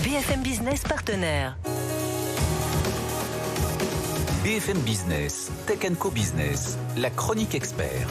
BFM Business partenaire. BFM Business, Tech Co Business, la chronique expert.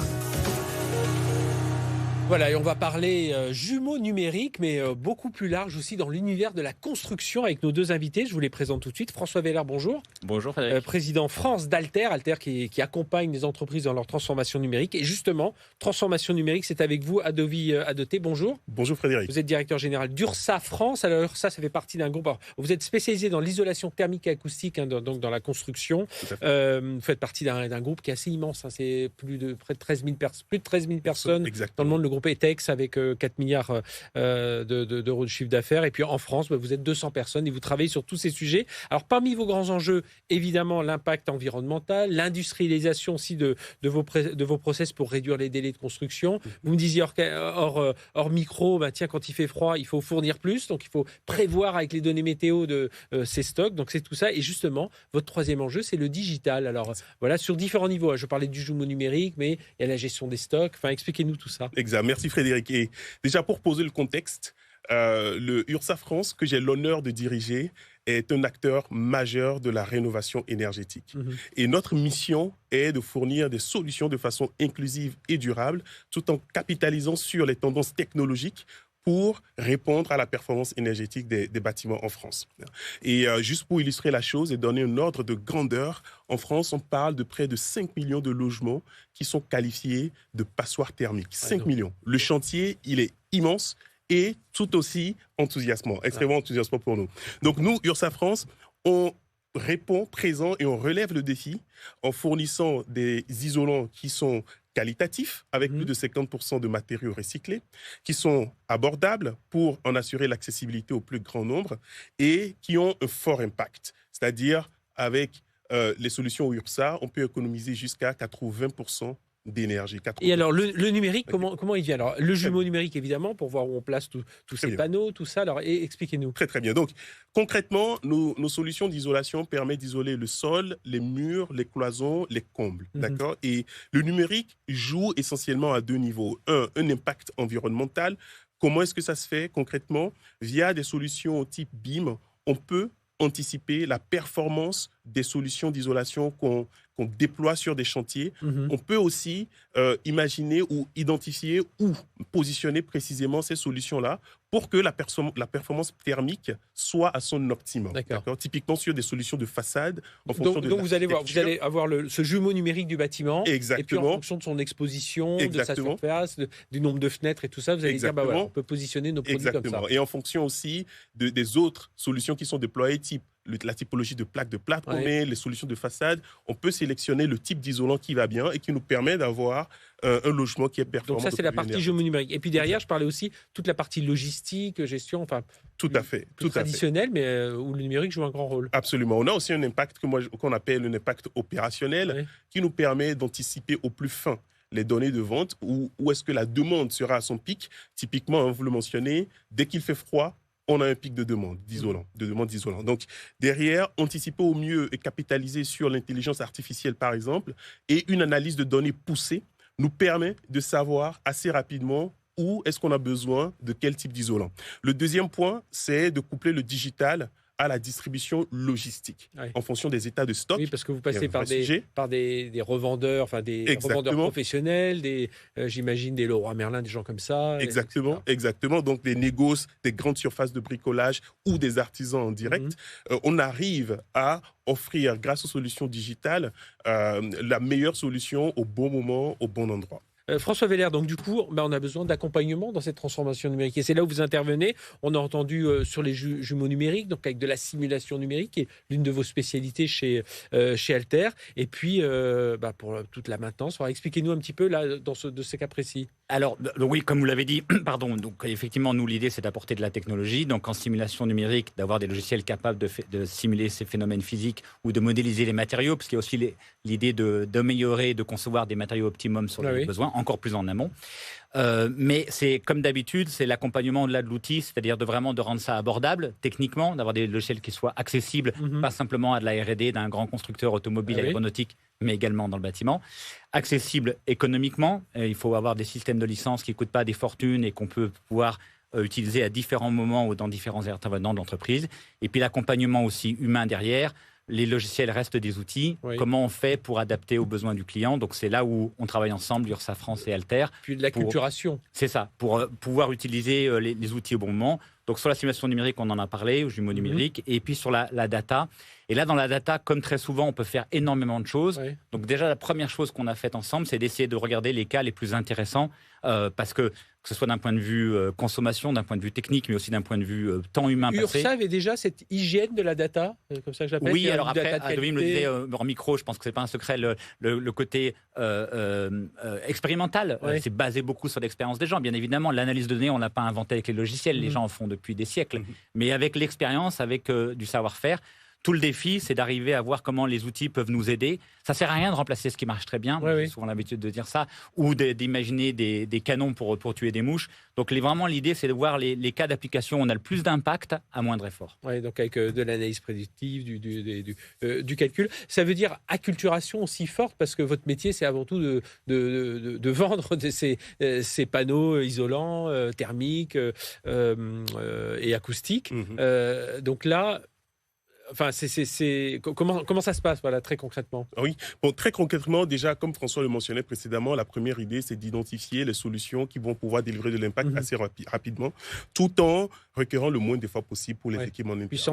Voilà, et on va parler jumeaux numériques, mais beaucoup plus large aussi dans l'univers de la construction avec nos deux invités. Je vous les présente tout de suite. François Weller, bonjour. Bonjour Frédéric. Président France d'Alter, Alter qui accompagne les entreprises dans leur transformation numérique. Et justement, transformation numérique, c'est avec vous, Adovi Adoté. Bonjour. Bonjour Frédéric. Vous êtes directeur général d'URSA France. Alors URSA, ça fait partie d'un groupe. Alors, vous êtes spécialisé dans l'isolation thermique et acoustique, donc dans la construction. Vous faites partie d'un groupe qui est assez immense. C'est près de 13 000 personnes. Exactement. Dans le monde, le groupe ETEX avec 4 milliards d'euros de chiffre d'affaires. Et puis en France, vous êtes 200 personnes et vous travaillez sur tous ces sujets. Alors parmi vos grands enjeux, évidemment l'impact environnemental, l'industrialisation aussi de vos process pour réduire les délais de construction. Vous me disiez hors micro, quand il fait froid, il faut fournir plus. Donc il faut prévoir avec les données météo de ces stocks. Donc c'est tout ça. Et justement, votre troisième enjeu, c'est le digital. Alors voilà, sur différents niveaux. Je parlais du jumeau numérique, mais il y a la gestion des stocks. Enfin, expliquez-nous tout ça. Exact. Merci Frédéric. Et déjà pour poser le contexte, le URSA France, que j'ai l'honneur de diriger, est un acteur majeur de la rénovation énergétique. Et notre mission est de fournir des solutions de façon inclusive et durable, tout en capitalisant sur les tendances technologiques pour répondre à la performance énergétique des bâtiments en France. Et juste pour illustrer la chose et donner un ordre de grandeur, en France, on parle de près de 5 millions de logements qui sont qualifiés de passoires thermiques. 5 millions. Le chantier, il est immense et tout aussi enthousiasmant, extrêmement enthousiasmant pour nous. Donc nous, URSA France, on répond présent et on relève le défi en fournissant des isolants qui sont qualitatifs, avec plus de 50% de matériaux recyclés, qui sont abordables pour en assurer l'accessibilité au plus grand nombre et qui ont un fort impact. C'est-à-dire, avec les solutions URSA, on peut économiser jusqu'à 80% d'énergie. 80%. Et alors, le numérique, comment il vient? Alors, le jumeau numérique, évidemment, pour voir où on place tous ces panneaux, tout ça. Alors, expliquez-nous. Très, très bien. Donc, concrètement, nos solutions d'isolation permettent d'isoler le sol, les murs, les cloisons, les combles. D'accord? Et le numérique joue essentiellement à deux niveaux. Un impact environnemental. Comment est-ce que ça se fait concrètement? Via des solutions type BIM, on peut anticiper la performance des solutions d'isolation qu'on déploie sur des chantiers. On peut aussi imaginer ou identifier ou positionner précisément ces solutions-là pour que la performance thermique soit à son optimum. D'accord. Typiquement sur des solutions de façade. Donc vous allez avoir ce jumeau numérique du bâtiment. Exactement. Et puis en fonction de son exposition, de sa surface, du nombre de fenêtres et tout ça, vous allez dire, on peut positionner nos produits comme ça. Et en fonction aussi des autres solutions qui sont déployées, type la typologie de plaques de plâtre, les solutions de façade, on peut sélectionner le type d'isolant qui va bien et qui nous permet d'avoir un logement qui est performant. Donc ça, c'est la partie jumeau numérique. Et puis derrière, je parlais aussi toute la partie logistique, gestion, tout à fait, traditionnelle, mais où le numérique joue un grand rôle. Absolument. On a aussi un impact qu'on appelle un impact opérationnel qui nous permet d'anticiper au plus fin les données de vente, où est-ce que la demande sera à son pic. Typiquement, vous le mentionnez, dès qu'il fait froid, on a un pic de demande d'isolant. Donc, derrière, anticiper au mieux et capitaliser sur l'intelligence artificielle, par exemple, et une analyse de données poussée nous permet de savoir assez rapidement où est-ce qu'on a besoin de quel type d'isolant. Le deuxième point, c'est de coupler le digital à la distribution logistique en fonction des états de stock. Oui, parce que vous passez par des revendeurs, des revendeurs professionnels, j'imagine des Leroy Merlin, des gens comme ça. Exactement. Donc des négoces, des grandes surfaces de bricolage ou des artisans en direct. On arrive à offrir, grâce aux solutions digitales, la meilleure solution au bon moment, au bon endroit. François Weller, donc du coup, on a besoin d'accompagnement dans cette transformation numérique. Et c'est là où vous intervenez. On a entendu sur les jumeaux numériques, donc avec de la simulation numérique, qui est l'une de vos spécialités chez Alter. Et puis, pour toute la maintenance, expliquez-nous un petit peu là, de ces cas précis. Alors, oui, comme vous l'avez dit, donc effectivement, nous, l'idée, c'est d'apporter de la technologie. Donc, en simulation numérique, d'avoir des logiciels capables de simuler ces phénomènes physiques ou de modéliser les matériaux, parce qu'il y a aussi l'idée d'améliorer, de concevoir des matériaux optimums sur les besoins, encore plus en amont. Mais c'est comme d'habitude, c'est l'accompagnement au-delà de l'outil, c'est-à-dire de rendre ça abordable techniquement, d'avoir des logiciels qui soient accessibles, pas simplement à de la R&D d'un grand constructeur automobile aéronautique, mais également dans le bâtiment. Accessible économiquement, il faut avoir des systèmes de licence qui ne coûtent pas des fortunes et qu'on peut pouvoir utilisés à différents moments ou dans différents intervenants de l'entreprise. Et puis l'accompagnement aussi humain derrière. Les logiciels restent des outils. Oui. Comment on fait pour adapter aux besoins du client? Donc, c'est là où on travaille ensemble, URSAF France et Alter. Puis de l'acculturation. C'est ça, pour pouvoir utiliser les outils au bon moment. Donc, sur la simulation numérique, on en a parlé, au jumeau numérique. Et puis, sur la data. Et là, dans la data, comme très souvent, on peut faire énormément de choses. Oui. Donc, déjà, la première chose qu'on a faite ensemble, c'est d'essayer de regarder les cas les plus intéressants. Parce que ce soit d'un point de vue consommation, d'un point de vue technique, mais aussi d'un point de vue temps humain passé. URSA avait déjà cette hygiène de la data, comme ça que je l'appelle. Oui, alors après, Adobe me le disait en micro, je pense que ce n'est pas un secret, le côté expérimental. Oui. C'est basé beaucoup sur l'expérience des gens. Bien évidemment, l'analyse de données, on ne l'a pas inventé avec les logiciels, les gens en font depuis des siècles. Mais avec l'expérience, avec du savoir-faire, tout le défi, c'est d'arriver à voir comment les outils peuvent nous aider. Ça ne sert à rien de remplacer ce qui marche très bien, j'ai souvent l'habitude de dire ça, ou d'imaginer des canons pour tuer des mouches. Donc vraiment, l'idée, c'est de voir les cas d'application où on a le plus d'impact à moindre effort. Oui, donc avec de l'analyse prédictive, du calcul. Ça veut dire acculturation aussi forte, parce que votre métier, c'est avant tout de vendre ces panneaux isolants, thermiques et acoustiques. Donc là... Enfin, comment ça se passe, voilà, très concrètement? Oui, bon, très concrètement, déjà, comme François le mentionnait précédemment, la première idée, c'est d'identifier les solutions qui vont pouvoir délivrer de l'impact assez rapidement, tout en requérant le moins d'efforts possible pour les équipements internes. Puis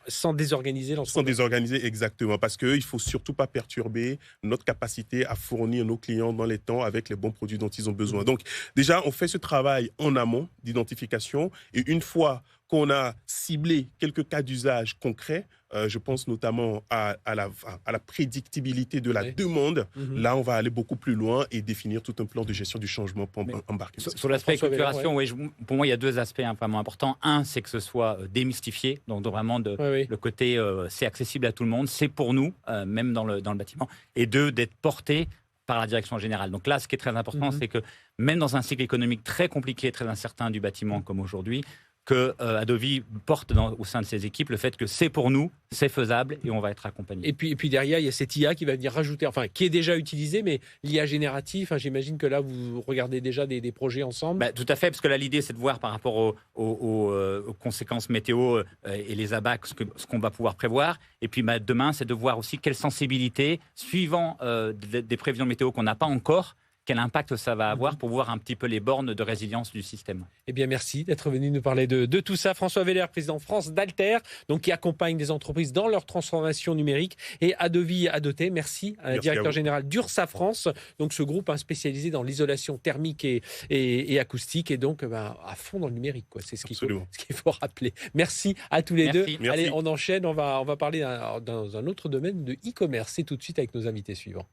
sans désorganiser l'ensemble. Sans désorganiser, exactement, parce qu'il ne faut surtout pas perturber notre capacité à fournir nos clients dans les temps avec les bons produits dont ils ont besoin. Donc, déjà, on fait ce travail en amont d'identification, et une fois qu'on a ciblé quelques cas d'usage concrets, je pense notamment à la prédictibilité de la demande. Là, on va aller beaucoup plus loin et définir tout un plan de gestion du changement pour embarquer. Sur l'aspect acculturation, pour moi, il y a deux aspects vraiment importants. Un, c'est que ce soit démystifié, donc vraiment le côté c'est accessible à tout le monde, c'est pour nous, même dans le bâtiment. Et deux, d'être porté par la direction générale. Donc là, ce qui est très important, c'est que même dans un cycle économique très compliqué, très incertain du bâtiment comme aujourd'hui, que Adobe porte au sein de ses équipes le fait que c'est pour nous, c'est faisable et on va être accompagné. Et puis derrière, il y a cette IA qui va venir rajouter, enfin qui est déjà utilisée, mais l'IA générative, j'imagine que là, vous regardez déjà des projets ensemble. Tout à fait, parce que là, l'idée, c'est de voir par rapport aux conséquences météo et les abats, ce qu'on va pouvoir prévoir. Et puis demain, c'est de voir aussi quelle sensibilité, suivant des prévisions météo qu'on n'a pas encore, quel impact ça va avoir pour voir un petit peu les bornes de résilience du système. Eh bien, merci d'être venu nous parler de tout ça. François Weller, président France d'Alter, donc qui accompagne des entreprises dans leur transformation numérique, et Adobe Adoté, merci directeur général d'URSAF France, donc ce groupe spécialisé dans l'isolation thermique et acoustique, et donc à fond dans le numérique, quoi. C'est ce qu'il faut rappeler. Merci à tous les deux. Merci. Allez, on enchaîne, on va parler dans un autre domaine de e-commerce. C'est tout de suite avec nos invités suivants.